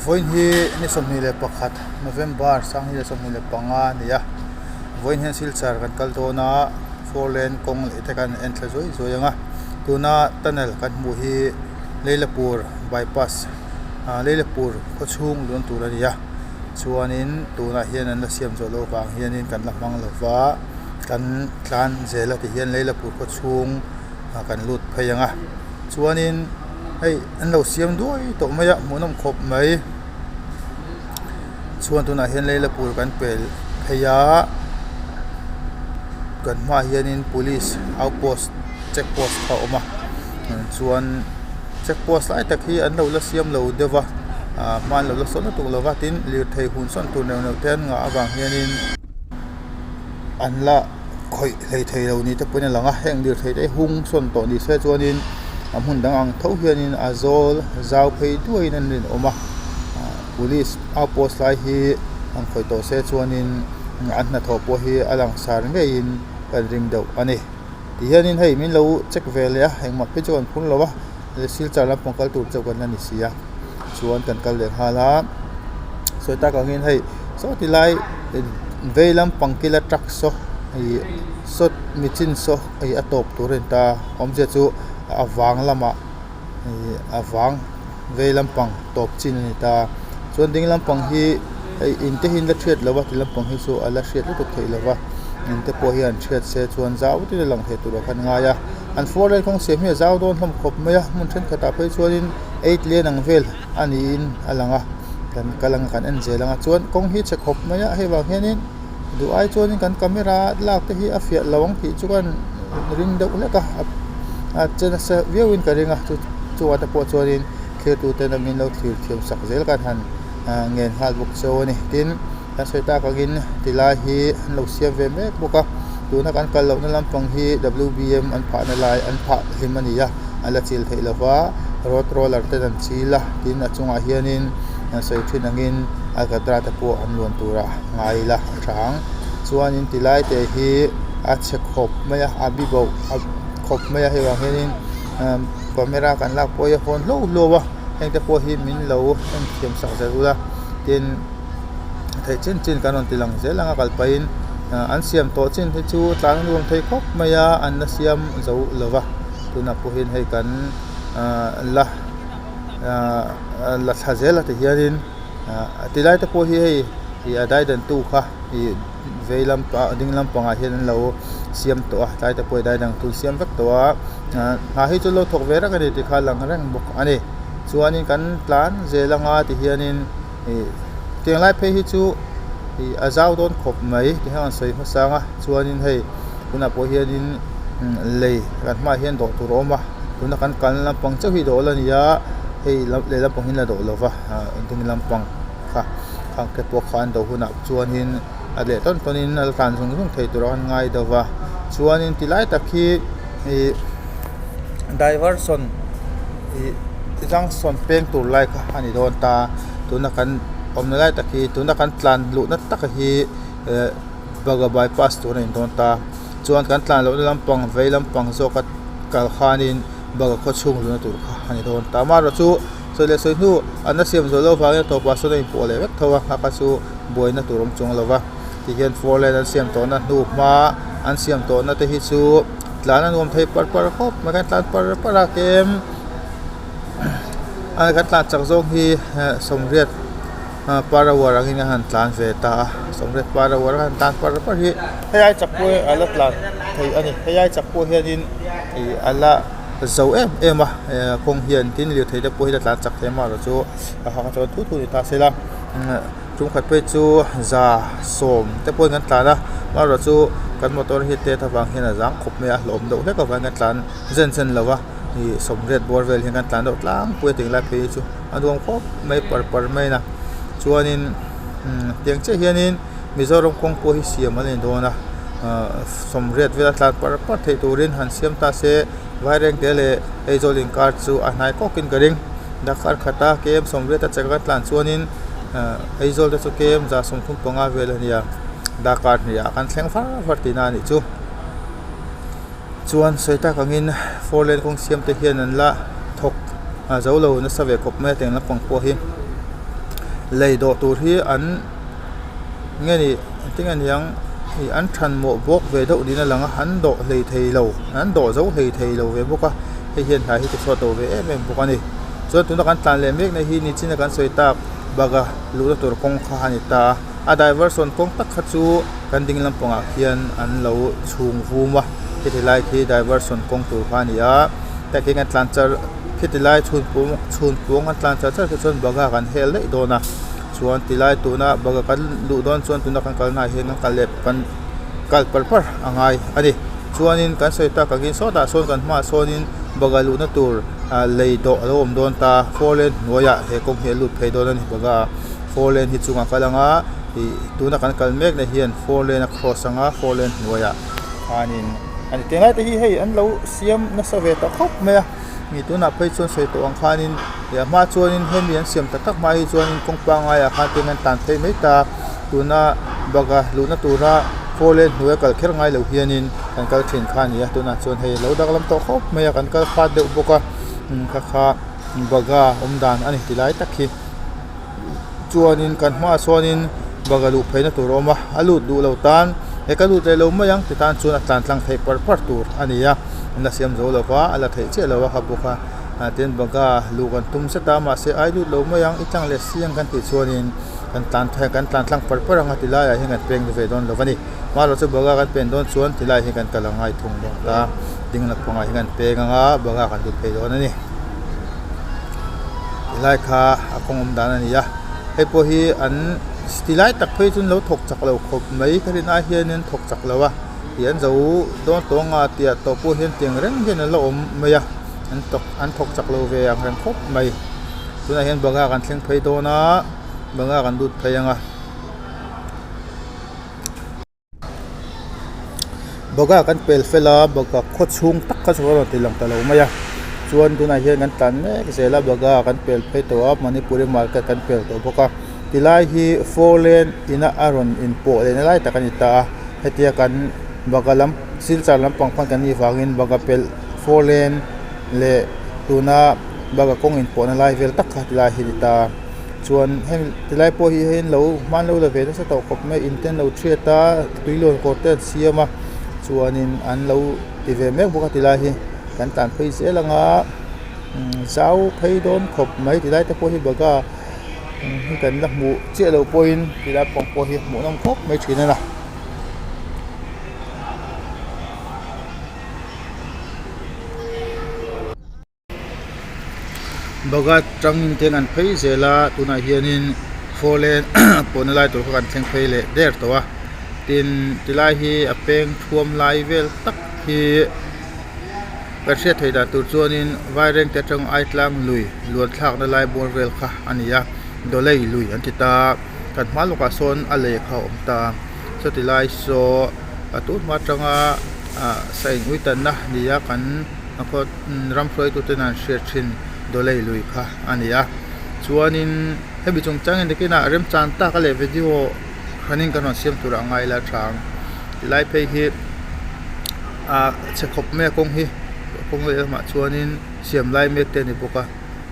voin hi ni somni le pakhat November sang hi somni le panga nia voin hen Silchar kan kaldona Fourlane kawng le te kan enthla zoi zoyanga tuna tunnel kan mu hi Leilapur bypass Leilapur khochhung lon tur ania chuanin tuna hian an la siam zo lo wang hianin kan la hmang lova kan tlan zela ti hian Leilapur khochhung kan lut pheianga chuanin hei an lo siam duai to maya hmuhnawm khop mai chuan tuna hian Leilapur kan pel pheia kan ma hianin police outpost checkpost kha oma chuan checkpost lai tak hi an lo la siam lo dewa man lo la son tu lova tin lir thei hun son tu neu neu ten nga awang hianin an la khoi thei lo ni te puna langa heng lir thei te hung son to ni se chuanin amun dang ang tho hianin azol zau phei duai nan rin oma police outpost lai hi ang khoi to se chuanin an na tho po hi alang sar ngein kan ring do ani ti hianin hei min lo check vel ya heng ma pe chuan phun lowa Silchar lam pangkal tur chau kan ni sia chuan kan kal le hala soita ka ngin hei so ti lai veilam pangkila truck so ai sot michin so ai atop turin ta omje chu awang lama awang veilam pang top chin ni ta chuan ding lam pang hi in te hin la thiat lawa ti lam pang hi so ala thiat lu thei lawa in te po hian thiat se chuan zau ti lang the tur kan nga ya an Fourlane kong sem hi zau don hlom khop maya mun then khata pe chuanin 8 lane ang vel ani in alanga kan kalang kan en zelanga chuan kong hi che khop maya hewa hianin du ai chuanin kan camera lak te hi afia lawang thi chuan ring do leka a chena sa viewin ka ringa chu ata po chuanin khe tu te na min lo thir thiam sak zel kan han ngen hal buk chawni tin ta soita ka gin tilai hi lo siam ve mek buka tuna kan kal lo na lampang hi WBM an pha na lai an pha himania ala chil thei lova road roller te dan chila tin achunga hianin sei thin angin alkadra te po an lon tura ngai la thang chuanin tilai te hi a che khop maya abibo khop maya hewa hianin camera kan lak po ya phone lo lowa heng te po hi min lo an thiam sak zalula tin thei chin kanon tilang zelanga kalpain an siam to chin te chu tlang nuam thei khop maya an na siam zo lova tuna po hin hei kan la thazela te hianin tilai te po hi hei adai dan tu kha i veilam pa dinglam panga hian lo siam to a tai te po dai dang tu siam vek to a ha hi chu lo thok vera ka ni ti kha lang rang bok ani chuanin kan plan zelanga ti hianin tiang lai phe hi chu azau don khop mai ti han sei masanga chuanin hei kuna po hianin lei kan ma hian do tu roma tuna kan lampang chau hi do lania hei le lampang hin la do lova ding lampang kha khang ke po khan do huna chuanin ale ton tonin al kan sung thei tu ron ngai dova chuanin tilai takhi diversion jang son peng tur lai kha ani don ta tuna kan omna lai takhi tuna kan tlan lu na takhi baga bypass tur in don ta chuan kan tlan lo lampang vei lampang zo ka kal khanin baga khochhung lu na tur kha ani don ta ma ro chu so le soi nu an na siam zo lo wa to pa so nei po le vek thowa ka chu boina turom chung lova ti hian Fourlane an siam to na nu ma an siam to na te hi chu tlan an om thei par khop ma kan tlan par kem an kan tlan chak zong hi somriat para warang in han tlan ve ta somriat para warang han tlan par hi hei chak po ala tlan thei ani hei chak po hianin ala zo em kong hian tin li thei da po hi da tlan chak thema ro chu ha chu thu ni ta sela chung khat pe chu za som te po ngan tla ma ro chu kan motor hi te thawang hian azang khop me a hlom do le ka wang tlan zen lawa ni somret borvel hian kan tlan do tlang pu ting la pe chu adong khop mai par mai na chuanin tiang che hianin mizoram kong po hi siam alen do na somret vela tlan par thei turin han siam ta se vaireng tele ejolin card chu a nai ko kin garing da khar khata kem somret ta chaka tlan chuanin ejol ta chu kem za som khum ponga vel ania da card nia kan thleng far tina ni chu chuan soita kangin Fourlane kong siam te hian an la thok zo lo na save kop me teng la pang po hi lei do tur hi an nge ni ting an yang hi an than mo bok ve do din a langa han do lei thei lo an do zo lei thei lo ve boka he hian ha hi to so to ve em boka ni so tuna kan tlan le mek na hi ni china kan soi tak baga lu da tur kong kha ni ta a diversion kong tak kha chu kan ding lampanga hian an lo chung vuma he lai khi diversion kong tur kha ni a ta ke kan tlan char khitilai chun puang an tlan char ke chon baga kan hel le do na chuan tilai tuna baga kan lu don chuan tuna kan kal na hian kan kalep kan kal par angai ani chuanin kan soi ta ka gin so da son kan ma sonin baga lu na tur lei do alom don ta Fourlane noya he kong he lut phei don ani baga Fourlane hi chunga kalanga hi tuna kan kal mek na hian Fourlane cross anga Fourlane noya anin ani tengai te hi hei an lo siam na save ta khop me mi tuna phei chon sei to ang khanin ya ma chuanin hemi an siam tak mai chuanin kong pa nga ya kha tengan tan thei mai ta tuna baga lu na tura Fourlane noya kal kher ngai lo hianin kan kal thin kha ni ya tuna chuan hei lo dak lam to khop me kan kal kha de boka kha baga omdan ani tilai takhi chuanin kan ma sonin baga lu pheina turoma alut du lo tan e ka lu te lo ma yang ti tan chuan atlan tlang thei par tur ani ya na siam zo lo wa ala thei che lo wa kha boka ten baga lu kan tum sa ta ma se ai lu lo ma yang itang le siang kan ti chuanin kan tlan tlang par anga tilai a hingat peng ve don lo wani ma lo chu baga kan pen don chuan tilai hi kan kalangai thung don ta ding lak panga hingan peng anga baga kan du phei don ani tilai kha akong dan ani ya hei po hi an tilai tak phei chun lo thok chak lo khop mai kharin a hianin thok chak lawa hian zo don tonga tia to po hian tiang reng hian lo om maya an thok chak lo ve ang reng khop mai tuna hian baga kan thleng phei dona baga kan dut phei anga baga kan pel fela baga khot chung tak ka so ro tilang talo maya chuan tuna hian kan tan me zela baga kan pel phei to a manipuri market kan pel to boka tilai hi Fourlane ina aron in po le na lai takani ta hetia kan bagalam Silchar lam pangpang kan ni wangin baga pel Fourlane le tuna baga kong in po na lai vel tak kha tilai hi ta chuan hen tilai po hi hen lo man lo la ve sa to kop me inten lo thria ta tuilon ko te siama chuanin an lo ti ve mek boka tilai hi kan tan phei zelanga zau phei don khop mai tilai te po hi baga kan la mu che lo point tilai pong po hi hmuhnawm khop mai thina na baga trangin ten an phei zela tuna hianin Fourlane pon lai tur kan thleng phei le der towa tin tilai hi apeng thuam lai vel tak hi perse theida tur chuanin vaireng te tang ai tlang lui luan thlak na lai bor vel kha ania dolei lui antita kan maluka son ale kha omta so tilai so atut ma tanga sain uitan na nia kan akot ramfroi tu tenan shethin dolei lui kha ania chuanin hebi chung changin dekina rem chan ta ka le video khanin kan siam tura ngai la thang tilai phei hi chekhop me kong hi kong le ma chuanin siam lai mek te ni poka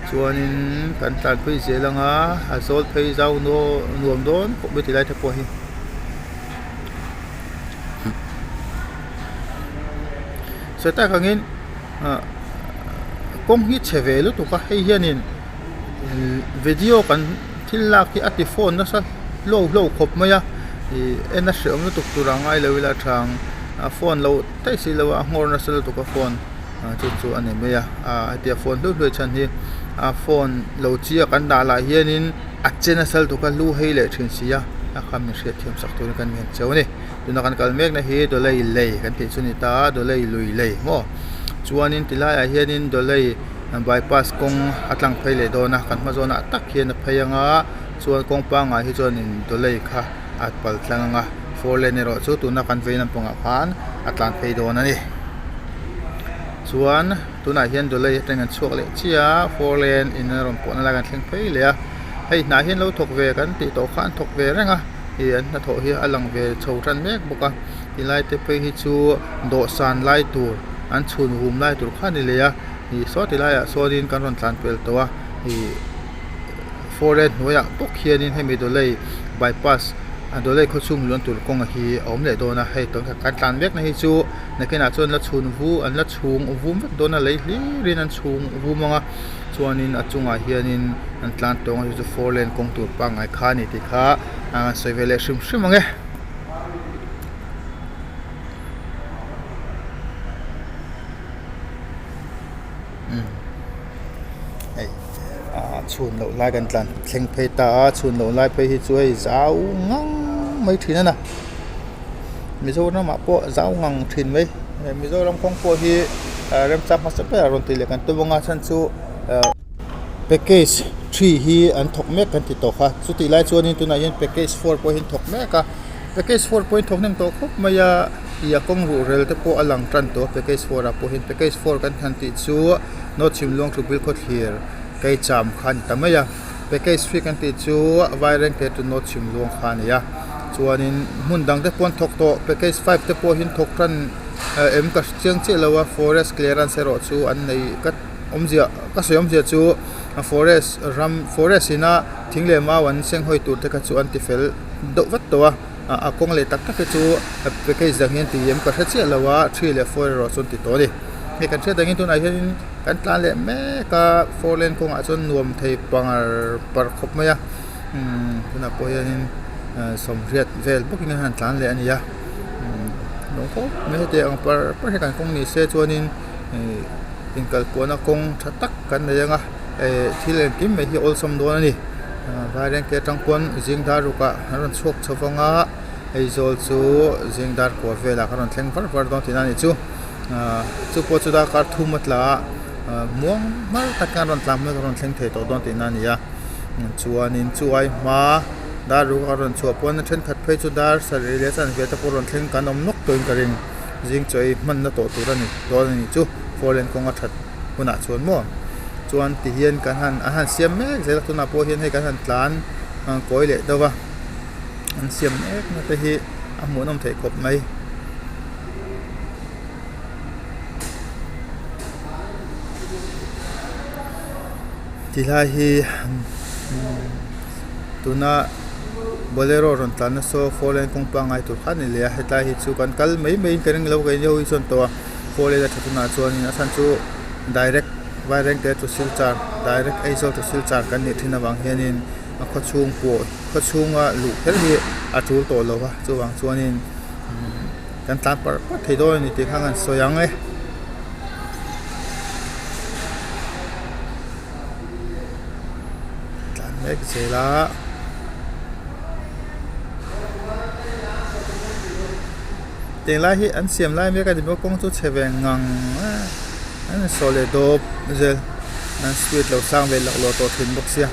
chuanin kan tan phei zelanga azol phei zau no nuam don ko be tilai the po hi so ta kangin kong hi chevelu tu ka hei hianin video kan thilla ki ati phone na sa lo khop maya ena shem lu tuk turangai lewila thang phone lo tai si lo ngor na sel tu ka phone chu ane meya atia phone lu chan hi phone lo chia kan da la hianin achena sel tu ka lu hei le thin sia kham ni hriat thiam sak tu kan men chawni tuna kan kalmek na hi dolei lei kan ti chuni ta dolei lui lei mo chuanin tilai a hianin dolei bypass kong atlang phaile dona kan ma zona tak hian phayanga chuan kong pa nga hi chuanin dolei kha atpal tlanga Fourlane ro chu tuna kan veinan ponga khan atlan phei dona ni chuan tuna hian dolei tengan chuak le chia Fourlane in ron pona la kan thleng phei le a hei na hian lo thok ve kan ti to khan thok ve renga hian na tho hi alang ve chho ran mek boka tilai te phei hi chu do san lai tur an chhun hum lai tur khani le a hi so tilai a so din kan ron tlan pel towa hi Fourlane noya tok hianin hemi dolei bypass dolei khochum lon tur kong hi om le dona hei tong kan tlan mek na hi chu nakena chon la chhun vu an la chhung vum vek dona lei hli rin an chhung vu manga chuanin achunga hianin an tlan tong hi chu Fourlane kong tur pa ngai kha ni ti kha soivele shrim shrim ange chun lo lai kan tlan thleng phei ta chun lo lai phei hi chu ei zau ngang mai thina na Mizoram ma po zau ngang thin mai Mizoram khong po hi rem chap ma se pe ron ti le kan tu bonga chan chu package 3 hi an thok mek kan ti to kha chu ti lai chuan in tu na yen package 4 po hin thok mek ka package 4 point thok nem to khop maya ya kong ru rel te po alang tran to package 4 a po hin package 4 kan than ti chu no chim long to bil khot here kai cham khan tamaya package 3 kan ti chu vai reng te tu no chim long khan ya chuanin mun dang te pon thok to package 5 te po hin thok tran em ka chiang che lawa forest clearance ro chu an nei kat omjia ka soyom je chu forest ina thingle ma wan seng hoi tur te ka chu an ti fel do vat to a kong le tak tak chu package dang hian ti em ka che lawa 3 le 4 ro chun ti to ni me kan che dang hin tu na hian kan tlan le me ka Fourlane kong a chon nuam thei pangar par khop maya tuna po hian som riat vel booking han tlan le ania no ko me te ang par he kan kong ni se chuanin inkal pona kong thatak kan le nga thilen kim me hi ol som do ani varen ke tangpon jingdar ruka ron chok chawanga eizol chu jingdar ko vela karon thleng var don tinani chu po chu da kar thumatla muang mar takan ron tlam me ron thleng thei to don tinani ya chuanin chuai ma daru karon chu pon then khat phei chu dar sari le chan ve ta poron thleng kanom nok toin karin jing choi man na to turani don chu Fourlane kong a that huna chuan mo chuan ti hian kan han siam mek zela tuna po hian hei kan han tlan koi le dawa an siam mek na te hi a hmuhnawm thei khop mai ti lai hi tuna bolero ron tlan so Fourlane kong pa ngai tur khan le hetlai hi chu kan kal mai kering lo kai yo hi chon to Fourlane ta tuna chuan in asan chu direct vai reng te to Silchar direct aizol to Silchar kan ni thina wang hianin khochung po khochunga lu hel hi a tur to lo wa chuwang chuanin kan tlan par thei do ni ti khangan soyang e tlan mek zela tiếng lai hi an siam lai me ka dibo kong chu cheweng ngang an soledo zel an sweet lo sang ve lo to thin bok sia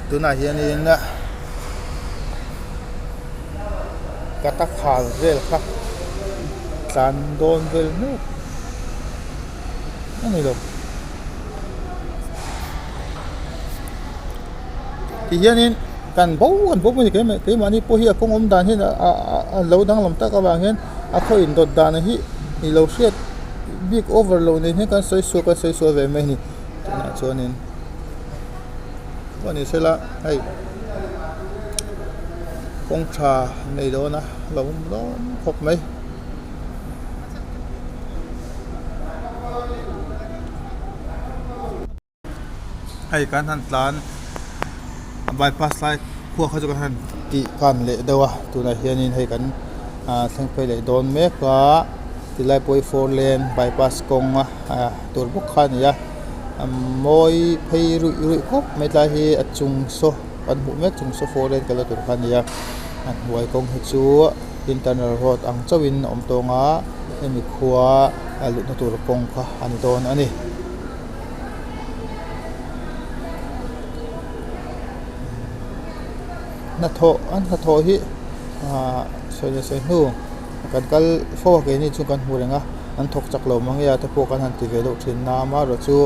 tuna hianin kata khal vel kha tlan don vel no ani lo thì hianin kan bo ni ke mani po hi a kong om dan hin a lo dang lam ta ka wang hen a khoi in dot dan hi ni lo hriat big overload ni kan soi so ve me ni na chuanin wani sela ai kong tha nei do na lo khop mai ai kan han tlan bypass lai khua kha chu kan ti kan le dawa tuna hianin hei kan thleng phei le don me ka ti lai poi Fourlane bypass kong tur buk khan ya moi phei ru khop me lai hi achung so kan hu mek chung so Fourlane kala tur khan ya an huai kong hi chu internal road ang chawin om tonga emi khua lu na tur kong kha ani don ani na tho hi soi nu kan kal fo ke ni chu kan hurenga an thok chak lo mangya te po kan han ti ve lo thin na ma ro chu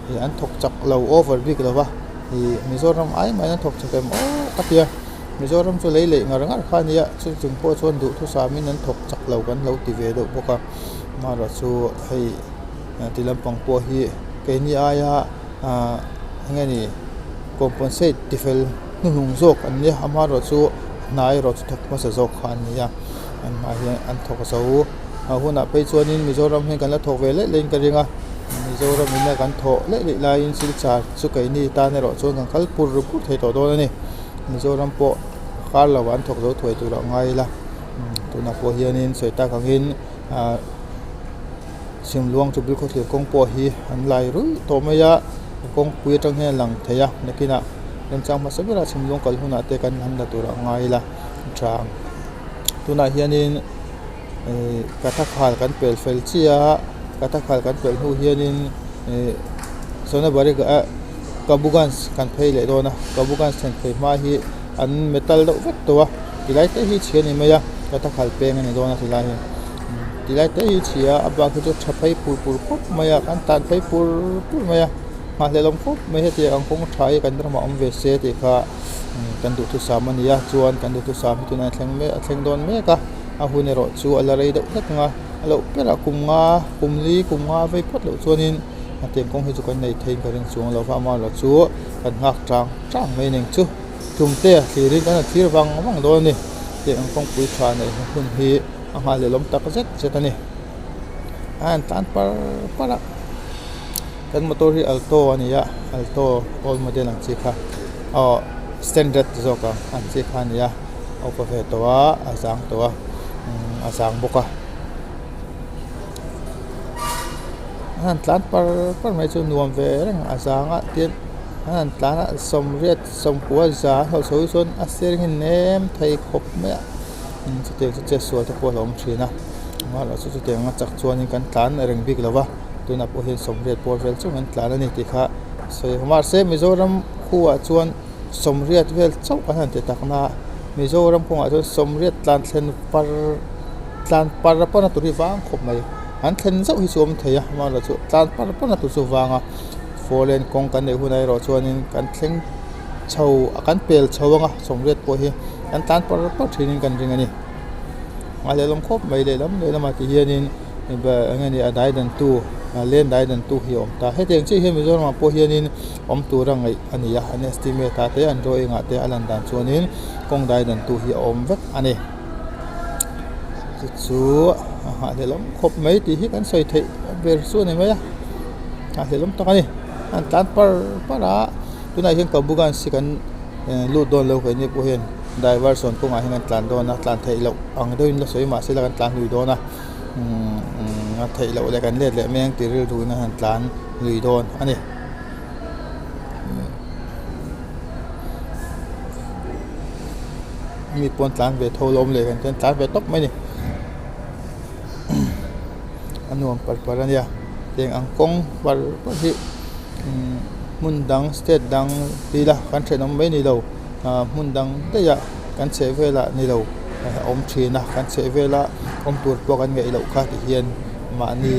hi an thok chak lo over big lo wa hi Mizoram ai mai an thok chak em katia Mizoram chu lei ngar khan ya chu chung po chon du thu sa min an thok chak lo kan lo ti ve do boka ma ro chu hei tilam pangpo hi ke ni aya nge ni compensate tifel hmuhnawm zawk an ni ama ro chu nai ro chu thok masa zawk khan ni ya an ma hian an thok zo huna pe chuanin Mizoram hen kan la thok ve le lein ka ringa Mizoram in kan tho le le lain Silchar chu kai ni ta ne ro chuan kan kal pur pu thei to do ni Mizoram po khar lawan thok zo thoi tu ra ngai la tuna po hianin soita kangin simluang chu bil kho thlir kong po hi an lai rui to maya kong pui tang he lang theya nakina len chang ma sabira simluang kal huna te kan han la tu ra ngai la thang tuna hianin kata khal kan pel fel chia kata khal kan pel hu hianin sona bari ka kabugans kan phei le dona kabugans sen phei ma hi an metal do vek to tilai te hi chiani maya kata khal peng ani dona tilai hi tilai te hi chia aba ku jo thapai pur pur khop maya kan tan phei pur pur maya ma le lom khop me he te ang kong thai kan drama om ve se te kha kan du tu samania chuan kan du tu sam tuna thleng me thleng don me ka a hune ro chu ala rei do tak nga alo pera kumli kumnga ve phat lo chuanin atem kong hi chu kan nei thein ka ring chung lo fa ma lo chu kan ngak tang mai ning chu tumte thirin kan thir wang do ni te ang kong pui thwa nei hun hi a ha le lom tak zet ani an tan para kan motor hi alto ani ya alto all model ang chi kha standard zoka an chi kha ni ya opa ve to asang boka han tlan par mai chu nuam ve rang asanga tian han tlan somriat sompua za ho solution asering nem thai khop me chu te sual te po lom thina ma la chu te nga chak chuan in kan tlan reng big lova tuna po hin somriat por vel chu kan tlan ani ti kha soi mar se Mizoram khuwa chuan somriat vel chau kan te takna Mizoram ko chu somriat tlan thlen par pa na turi wang khop mai an thlen zau hi chom theya ma la chu tlan par pa na tu chu wanga Fourlane kong kan nei hunai ro chuanin kan thleng chho akan pel chhawanga somriat po hi an tlan par thinin kan ring ani ma le lom khop mai le lam ti hianin ba angani adai dan tu len dai dan tu hi om ta he teng chi he Mizoram po hianin om tu rangai ani ya an estimate ta te an roi nga te alan dan chuanin kong dai dan tu hi om vek ani chu ha le lom khop mai ti hi kan soi thei ber su ni mai ha le lom ta ani an tan para tunai hian kabugan sikan lu don lo kai ni po hian diversion ko nga hian tlan don na tlan thei lo ang doin la soi ma se la kan tlan lui don na thei lo le kan le meng ti ril du na han tlan lui don ani mi pon tlan ve tholom le kan tlan ve tok mai ni anuam par ania teng ang kong par hi mundang state dang tila kan thenom mai ni lo mundang te ya kan che vela ni lo om thina kan che vela om tur po kan ngai lo kha ti hian ma ni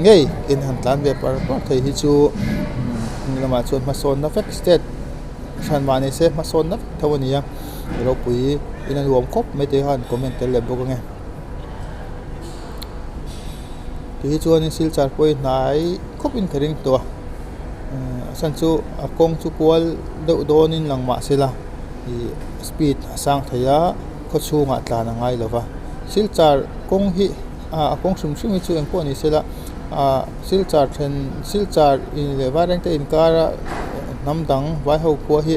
ngei in han tlan ve par thei hi chu lama chuan ma son na fek state san mani se ma son na thawania ro pui in an wom khop mai te han comment tel le bok nge ti chuan in Silchar poi nai khop in kharing to san chu akong chu kwal do donin langma sela i speed sang thaya kho chunga tlan angai lova Silchar kong hi akong sum chu engpo ni sela Silchar in le wareng te in kara namdang vai ho ko hi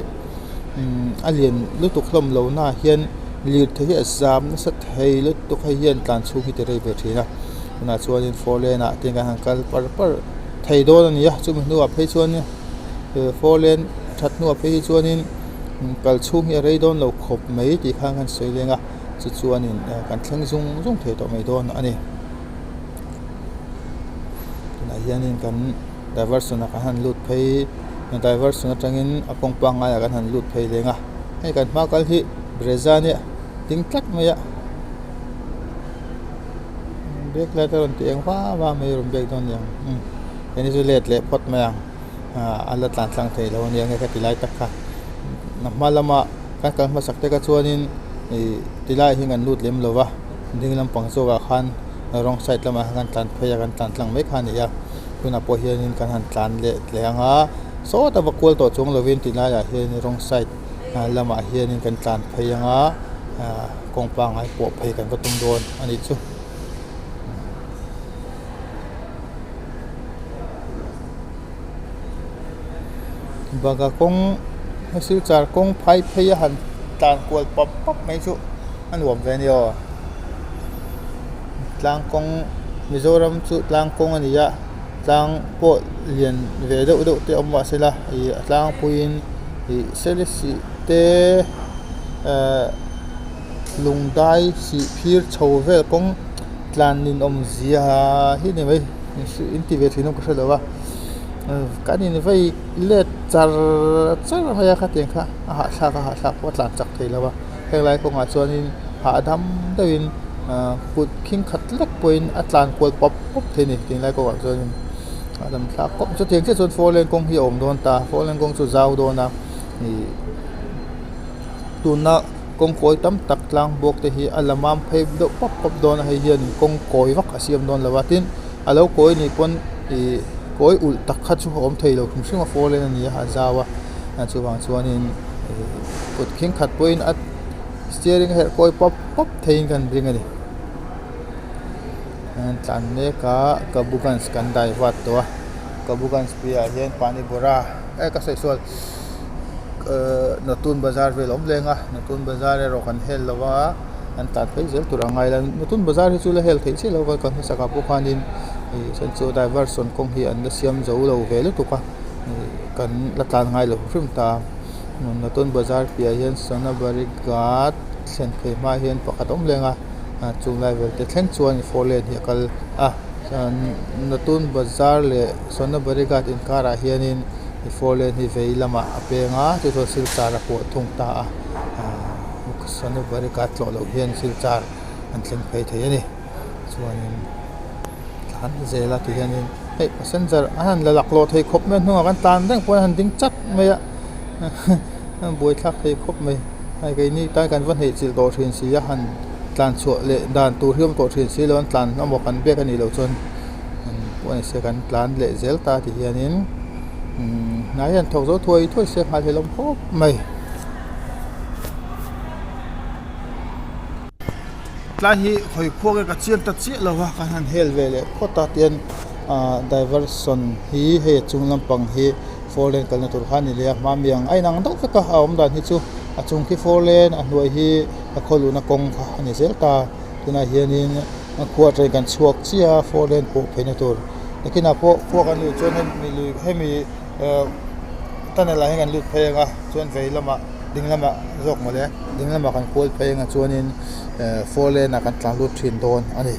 alien lutuk hlom lo na hian lir the hi azam na sat hei lutuk hian tlan chu hi te rei be thina na chuan in Fourlane a tinga hankal par thei do ni ya chu nu a phei chuan Fourlane that nu a phei chuan in kal chung hi rei don lo khop mai ti khang han soi lenga chu chuan in kan thleng zung thei to mai don ani na hianin kan diversion a han lut phei diversion atangin apong panga ya kan han lut phei lenga hei kan ma kal hi brezani ting tlak maya bek letter on tiang wa mai rum bek don yang ini su let le pot ma yang ala tlan tlang thei lo ni ang ka tilai tak kha na malama kan ma sakte ka chuanin tilai hingan lut lem lova ding lam pang so wa khan wrong side lama kan tlan phei kan tlan tlang mai khan ya tuna po hianin kan han tlan le tlanga so ta bakul to chung lovin ti la ya hian rong side lama hianin kan tlan phaianga kong pa ngai po phei kan ko tum don ani chu baga kong Silchar kong phai phei han tlan kual pop pop mai chu an wom ve ni o tlang kong Mizoram chu tlang kong ania tlang po lian ve do te omwa sela I tlang puin I selisi te lungdai si phir chhovel kong tlan nin om zia hi ni mai inti ve thino ko selawa kanin vai let char haya khateng kha ha sa po tlan chak theilawa helai ko nga chuanin ha dam dawin put king khatlek point atlan kol pop pop theni ting lai ko wa chuanin adam thla kom chu theng che chun Fourlane kong hi om don ta Fourlane kong chu zau do na ni tuna kong koi tam tak tlang bok te hi alamam phei do pop pop don hai hian kong koi wak asiam don lawatin alo koi ni pon I koi ul tak khat chu om thei lo khum singa Fourlane ani ha zawa chu wang chuanin put king khat point at steering her koi pop pop thein kan bring ani tlan ne ka bukan skandai wat to ka bukan spia hian pani bora ka sai sol natun bazar vel om lenga natun bazar ro kan hel lawa an tat phei zel turangai lan natun bazar hi chu la hel thei chi lo kan saka pu khanin san chu diversion kong hi an siam zo lo velu tuka kan la tlan ngai lo hrim ta natun bazar pia hian sana barigat sen phei ma hian pakhat om lenga chung lai vel te thlen chuan Fourlane hi kal natun bazar le sana barigat in kara hianin Fourlane hi vei lama apenga chu chu Silchar a po thung ta sana barigat lo hian Silchar an thlen phei thei ani chuanin han zela ti hianin hei passenger an la lak lo thei khop me hnunga kan tlan dang pon han ding chat mai a boi thak thei khop mai ai kai ni tai kan van hei chil to thin si a han tlan chu le dan tur hiam to thin si lon tlan amo kan bek ani lo chon pon se kan tlan le zel ta ti hianin nai han thok zo thoi se hal helom khop mai tlan hi khoi khuak ka chian ta chi lawa kan han hel vele khota tian diversion hi he chung lampang hi Fourlane kal na tur khan ni le ma miang ai nang dok ka om dan hi chu a chung ki Fourlane a hnuai hi a kholu na kong kha ani zel ta tuna hianin a khuat rai kan chuak chia Fourlane po pheina tur lekina po kan lu chon mi lu hemi tanela he kan lut phenga chon vei lama ding lama zok mole ding lama kan kol phenga chuanin Fourlane a kan tlang lut thin don ani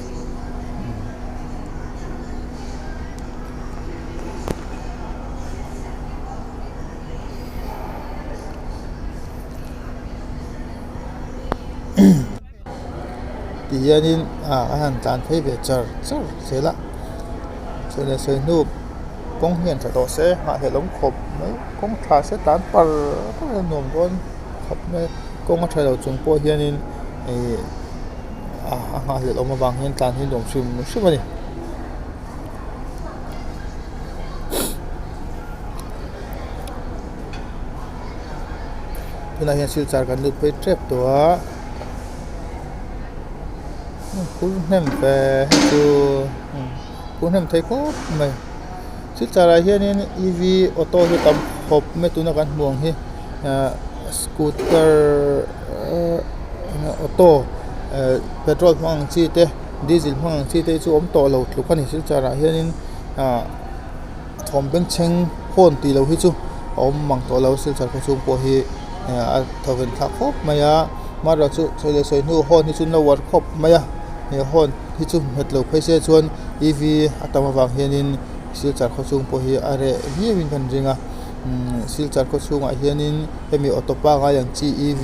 ti hianin han tlan phei ve char sela chone soi nu kong hian tha to se ma helom khop mai kong tha se tan par ko nom don khop me kong a thalo chung po hianin ha le loma bang hian tlan hin dom sim ani tuna hian Silchar kan lut phei trap to cú nem về chu cú nem thấy có mày Silchar hian in EV auto hi tam hop me tuna kan muang hi scooter auto petrol mang chi te diesel mang chi te chu om to lo thlu kan hi Silchar hian in thom beng cheng hon ti lo hi chu om mang to lo Silchar ko chung po hi a thoven thak hop maya mara chu chole soi nu hon hi chu no war khop maya he hon hi chu hetlo phaise chuan EV atama wang hianin Silchar kho chung po hi are viewin kan ringa Silchar kho chunga hianin hemi auto pa nga yang chi EV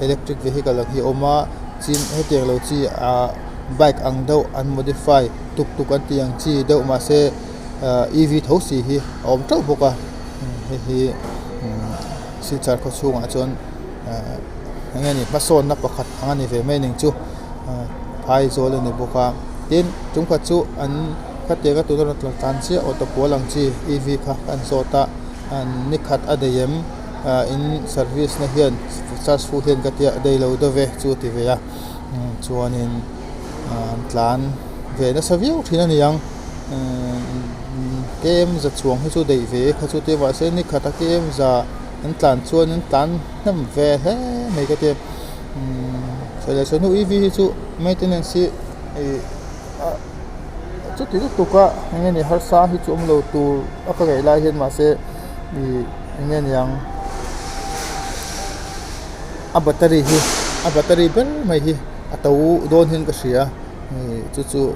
electric vehicle hi oma chin heteng lo chi bike ang do an modify tuk an tiang chi do ma se EV thosi hi om tau boka hi Silchar kho chunga chon ngani pason na pakhat angani ve mai ning chu phai zol ani boka tin chung kha chu an khát tiền cái tụi nó là tan chia ô tô bùa lăng chi EV khá ăn số ta ni khát ở đây em in service na hiền charge full hiền cái tiền đây lâu đó về chú thì về chuan in tlan về nó sao viu thì nó niang game giật chuông hay chú đầy về khá chú thì vậy sẽ ni khát cái game giờ anh tlan chuan anh tlan nằm về hết mấy cái tiền sẽ là số nu EV chú maintenance chút tí chút cả anh em này har sa hi chum lo tu aka gai lai hian ma se ni anh em yang a battery bel mai hi atau don hin ka sia chu chu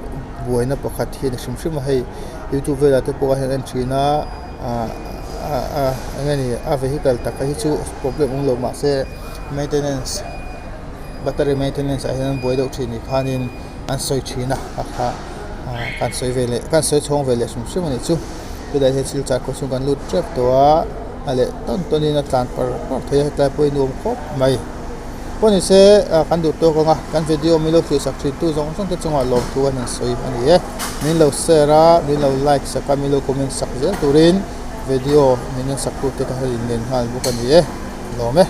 buaina pakhat hi na shim hai youtube vela te po hian china anh em này a vehicle ta ka hi chu problem ong lo ma se maintenance battery maintenance a hian boi do thini khanin an soi china kha kan soi chong vele sum ani chu tu dai he Silchar ko sungan lut trap to ale ton in atlan par thei ta poi nuam khop mai poni se kan du to ko nga kan video mi lo thu sak thi tu jong song te chunga lo tu an soi ani e min lo share min lo like sa ka mi lo comment sak zel turin video min sak tu te ka halin nen hal bu kan e lo me